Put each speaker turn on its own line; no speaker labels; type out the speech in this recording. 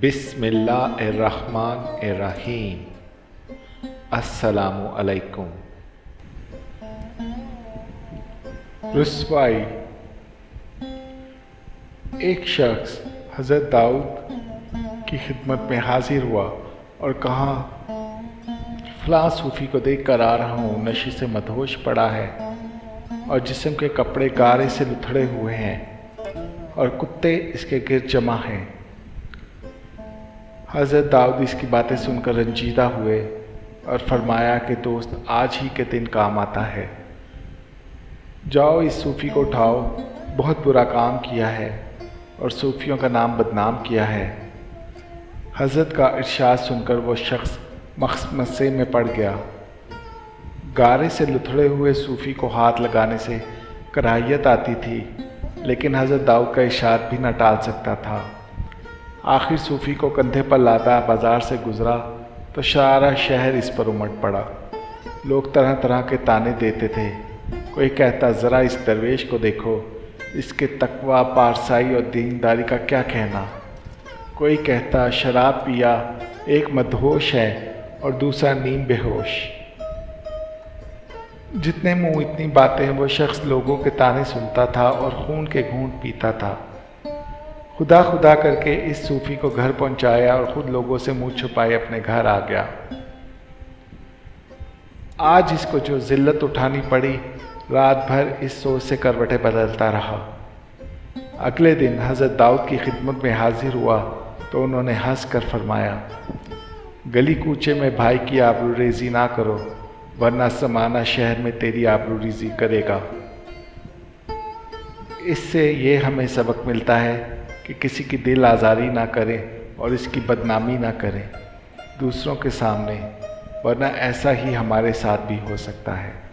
बिस्मिल्लाहिर्रहमानिर्रहीम। अस्सलामु अलैकुम। रुस्वाई। एक शख्स हज़रत दाऊद की खिदमत में हाजिर हुआ और कहा, फ़लाँ सूफ़ी को देख कर आ रहा हूँ, नशे से मदहोश पड़ा है और जिस्म के कपड़े गारे से लुथड़े हुए हैं और कुत्ते इसके गिर्द जमा हैं। हज़रत दाऊद इसकी बातें सुनकर रंजीदा हुए और फरमाया कि दोस्त, आज ही के दिन काम आता है। जाओ इस सूफ़ी को उठाओ, बहुत बुरा काम किया है और सूफ़ियों का नाम बदनाम किया है। हज़रत का इरशाद सुनकर वो शख्स मसमे में पड़ गया। गारे से लुथड़े हुए सूफ़ी को हाथ लगाने से कराहियत आती थी, लेकिन हज़रत दाऊद का इरशाद भी न टाल सकता था। आखिर सूफ़ी को कंधे पर लादा बाज़ार से गुज़रा तो सारा शहर इस पर उमड़ पड़ा। लोग तरह तरह के ताने देते थे। कोई कहता, ज़रा इस दरवेश को देखो, इसके तकवा, पारसाई और दीनदारी का क्या कहना। कोई कहता, शराब पिया, एक मदहोश है और दूसरा नीम बेहोश। जितने मुँह इतनी बातें। वो शख्स लोगों के ताने सुनता था और खून के घूंट पीता था। खुदा खुदा करके इस सूफ़ी को घर पहुंचाया और ख़ुद लोगों से मुंह छुपाए अपने घर आ गया। आज इसको जो ज़िल्लत उठानी पड़ी, रात भर इस सोच से करवटें बदलता रहा। अगले दिन हज़रत दाऊद की खिदमत में हाजिर हुआ तो उन्होंने हंस कर फरमाया, गली कूचे में भाई की आबरूरेज़ी ना करो, वरना ज़माना शहर में तेरी आबरूरेज़ी करेगा। इससे ये हमें सबक मिलता है कि किसी की दिल आज़ारी ना करें और इसकी बदनामी ना करें दूसरों के सामने, वरना ऐसा ही हमारे साथ भी हो सकता है।